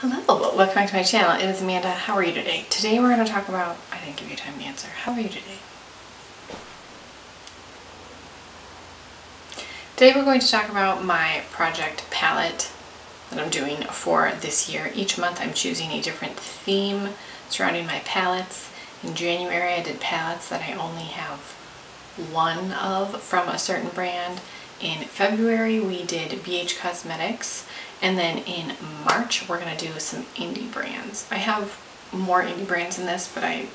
Hello, welcome back to my channel. It is Amanda. How are you today? Today we're going to talk about, I didn't give you time to answer. How are you today? Today we're going to talk about my project palette that I'm doing for this year. Each month I'm choosing a different theme surrounding my palettes. In January I did palettes that I only have one of from a certain brand. In February we did BH Cosmetics. And then in March, we're going to do some indie brands. I have more indie brands in this, but I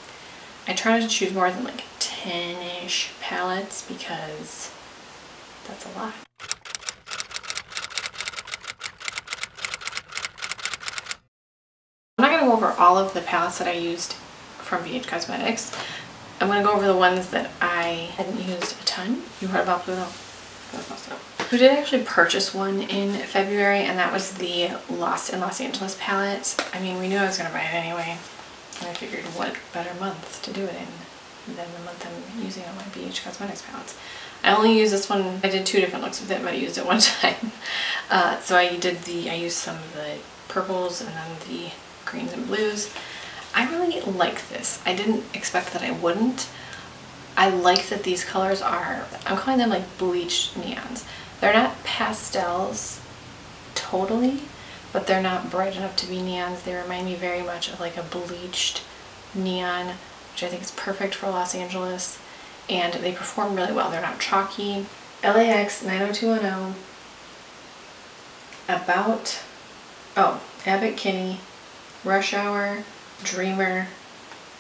try not to choose more than like 10-ish palettes because that's a lot. I'm not going to go over all of the palettes that I used from BH Cosmetics. I'm going to go over the ones that I hadn't used a ton. You heard about Pluto? We did actually purchase one in February, and that was the Los Angeles palette. I mean, we knew I was going to buy it anyway, and I figured what better month to do it in than the month I'm using on my BH Cosmetics palettes. I only used this one. I did two different looks with it, but I used it one time. So I used some of the purples and then the greens and blues. I really like this. I didn't expect that I wouldn't. I like that these colors are, I'm calling them like bleached neons. They're not pastels totally, but they're not bright enough to be neons. They remind me very much of like a bleached neon, which I think is perfect for Los Angeles. And they perform really well. They're not chalky. LAX 90210, Abbott Kinney, Rush Hour, Dreamer,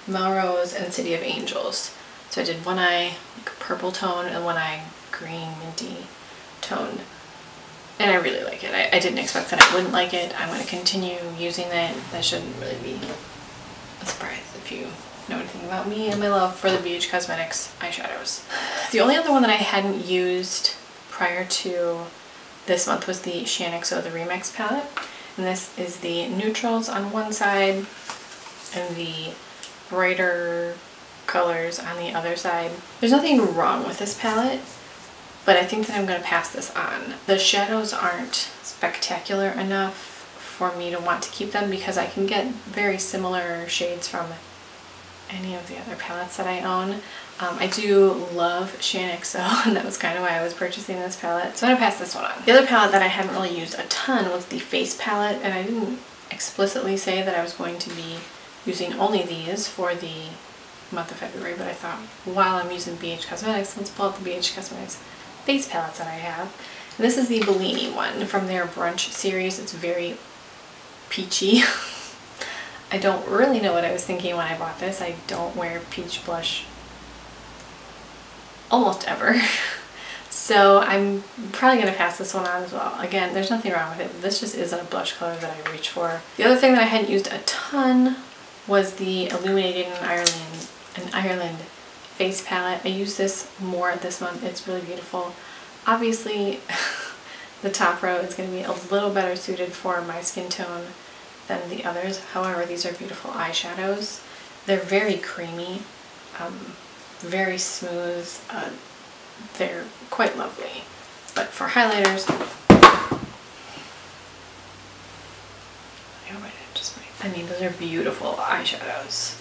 Melrose, and City of Angels. So I did one eye like purple tone and one eye green minty tone. And I really like it. I didn't expect that I wouldn't like it. I'm going to continue using it. That shouldn't really be a surprise if you know anything about me and my love for the BH Cosmetics eyeshadows. The only other one that I hadn't used prior to this month was the Shaaanxo, the Remix palette. And this is the neutrals on one side and the brighter colors on the other side. There's nothing wrong with this palette, but I think that I'm going to pass this on. The shadows aren't spectacular enough for me to want to keep them because I can get very similar shades from any of the other palettes that I own. I do love Shaaanxo, and that was kind of why I was purchasing this palette. So I'm going to pass this one on. The other palette that I hadn't really used a ton was the Face palette, and I didn't explicitly say that I was going to be using only these for the month of February, but I thought while I'm using BH Cosmetics, let's pull out the BH Cosmetics face palettes that I have. And this is the Bellini one from their Brunch series. It's very peachy. I don't really know what I was thinking when I bought this. I don't wear peach blush almost ever. So I'm probably going to pass this one on as well. Again, there's nothing wrong with it. This just isn't a blush color that I reach for. The other thing that I hadn't used a ton was the Illuminated in Ireland face palette. I use this more this month. It's really beautiful. Obviously, the top row is going to be a little better suited for my skin tone than the others. However, these are beautiful eyeshadows. They're very creamy, very smooth. They're quite lovely. But for highlighters, I mean, those are beautiful eyeshadows.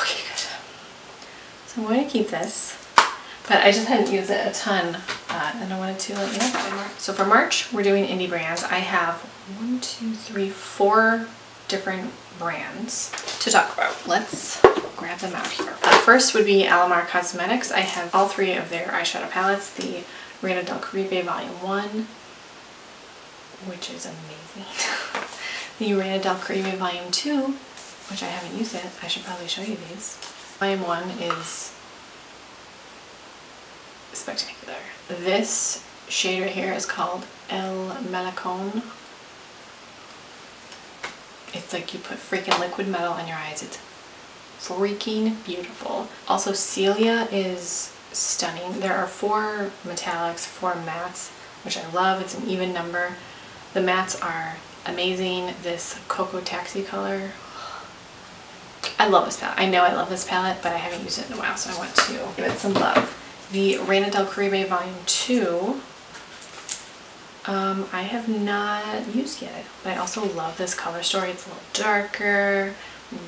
Okay, good. So I'm going to keep this, but I just hadn't used it a ton, and I wanted to let you know that. So for March, we're doing indie brands. I have 4 different brands to talk about. Let's grab them out here. First would be Alomar Cosmetics. I have all 3 of their eyeshadow palettes. The Reina del Caribe Volume 1, which is amazing. The Reina del Caribe Volume 2, which I haven't used yet. I should probably show you these. Volume 1 is spectacular. This shade right here is called El Malacon. It's like you put freaking liquid metal on your eyes. It's freaking beautiful. Also, Celia is stunning. There are 4 metallics, 4 mattes, which I love. It's an even number. The mattes are amazing. This Cocoa Taxi color. I love this palette. I know I love this palette, but I haven't used it in a while, so I want to give it some love. The Reina del Caribe Volume 2 I have not used yet, but I also love this color story. It's a little darker,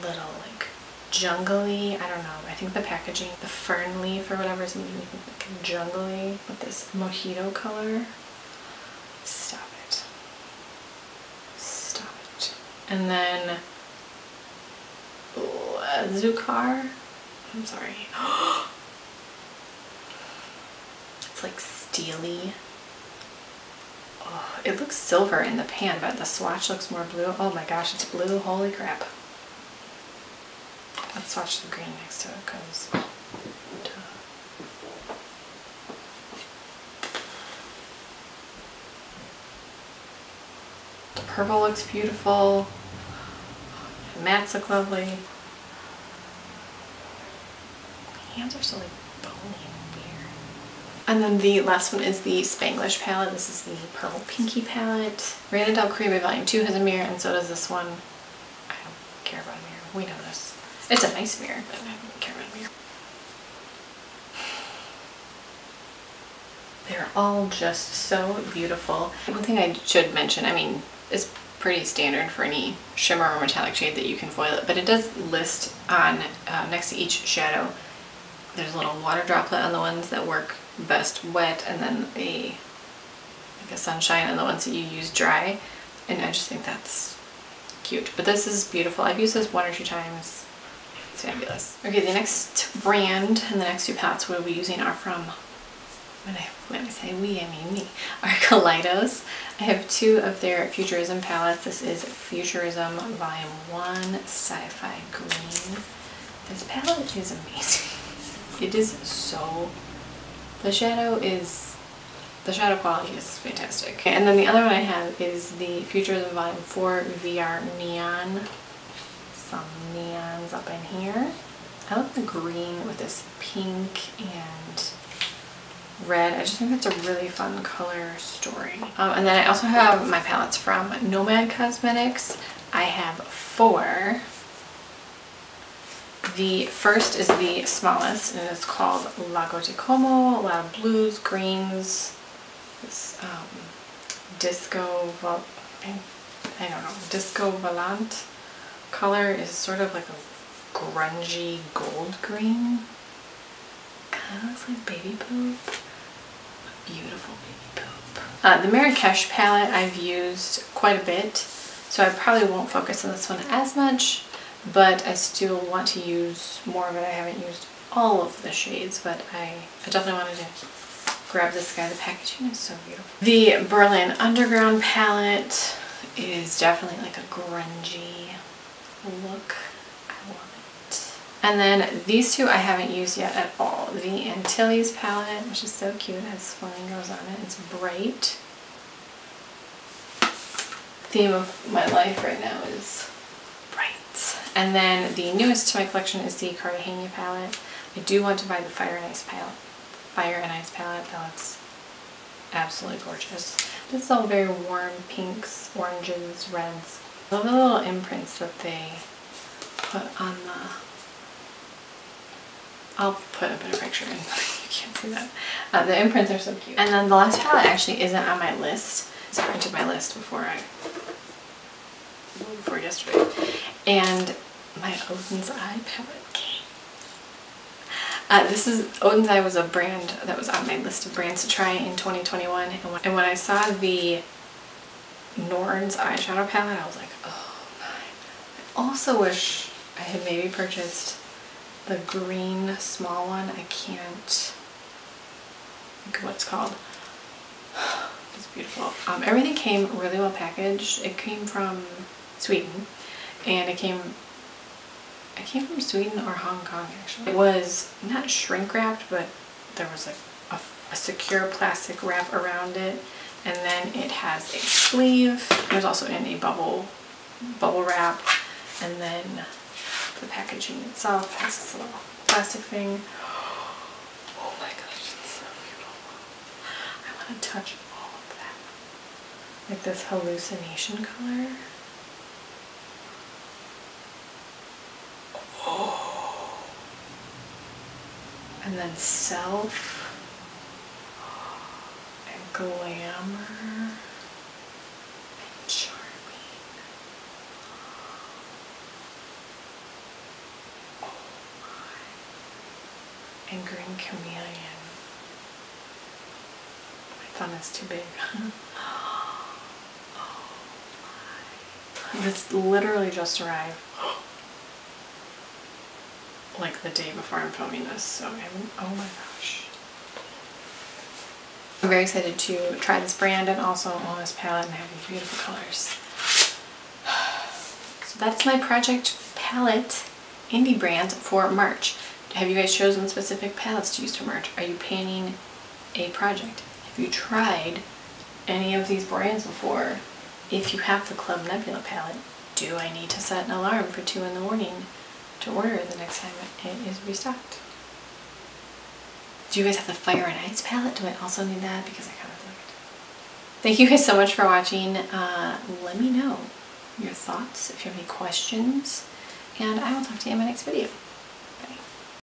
little like jungly. I don't know. I think the packaging, the fern leaf or whatever, is making me think like jungly with this mojito color. Stop it. Stop it. And then Zukar. I'm sorry. It's like steely. Oh, it looks silver in the pan, but the swatch looks more blue. Oh my gosh, it's blue. Holy crap. Let's swatch the green next to it because the purple looks beautiful. The mattes look lovely. My hands are so like bony and weird. And then the last one is the Spanglish palette. This is the Purple Pinky palette. Randall Creamy Volume 2 has a mirror, and so does this one. I don't care about a mirror. We know this. It's a nice mirror, but I don't care about a mirror. They're all just so beautiful. One thing I should mention, I mean, it's pretty standard for any shimmer or metallic shade that you can foil it, but it does list on next to each shadow. There's a little water droplet on the ones that work best wet, and then like a sunshine on the ones that you use dry, and I just think that's cute. But this is beautiful. I've used this 1 or 2 times. It's fabulous. Okay, the next brand and the next 2 palettes we'll be using are from, when I say we, I mean me, are Kaleidos. I have 2 of their Futurism palettes. This is Futurism Volume 1 Sci-Fi Green. This palette is amazing. It is so, the shadow quality is fantastic. And then the other one I have is the Futurism Volume 4 VR Neon. Some neons up in here. I love the green with this pink and red. I just think that's a really fun color story. And then I also have my palettes from Nomad Cosmetics. I have 4. The first is the smallest, and it's called Lago di Como. A lot of blues, greens, this disco volant color is sort of like a grungy gold green. Kind of looks like baby poop. Beautiful baby poop. The Marrakesh palette I've used quite a bit, so I probably won't focus on this one as much, but I still want to use more of it. I haven't used all of the shades, but I definitely wanted to grab this guy. The packaging is so beautiful. The Berlin Underground palette is definitely like a grungy look. I love it. And then these 2 I haven't used yet at all. The Antilles palette, which is so cute, it has flamingos on it. It's bright. Theme of my life right now is bright. And then the newest to my collection is the Carahana palette. I do want to buy the Fire and Ice palette. That looks absolutely gorgeous. This is all very warm pinks, oranges, reds. I love the little imprints that they put on the... I'll put a better picture in. You can't see that. The imprints are so cute. And then the last palette actually isn't on my list. I printed my list before yesterday. And my Odin's Eye palette came. This is Odin's Eye was a brand that was on my list of brands to try in 2021. And when I saw the Nord's eyeshadow palette, I was like, oh my. I also wish I had maybe purchased the green small one. I can't think of what it's called. It's beautiful. Everything came really well packaged. It came from Sweden, and it came from Sweden or Hong Kong actually. It was not shrink wrapped, but there was like a secure plastic wrap around it, and then it has a sleeve. It was also in a bubble wrap, and then the packaging itself has this little plastic thing. Oh my gosh, it's so beautiful. I want to touch all of that. Like this hallucination color. Oh. And then Self and Glamour and Charming. Oh my. And Green Chameleon. My thumb is too big. Oh my. This literally just arrived. Like the day before I'm filming this, so oh my gosh. I'm very excited to try this brand and also on this palette and have these beautiful colors. So that's my project palette indie brand for March. Have you guys chosen specific palettes to use for March? Are you planning a project? Have you tried any of these brands before? If you have the Club Nebula palette, do I need to set an alarm for 2 in the morning to order the next time it is restocked? Do you guys have the Fire and Ice palette? Do I also need that? Because I kind of like it. Thank you guys so much for watching. Let me know your thoughts if you have any questions, and I will talk to you in my next video.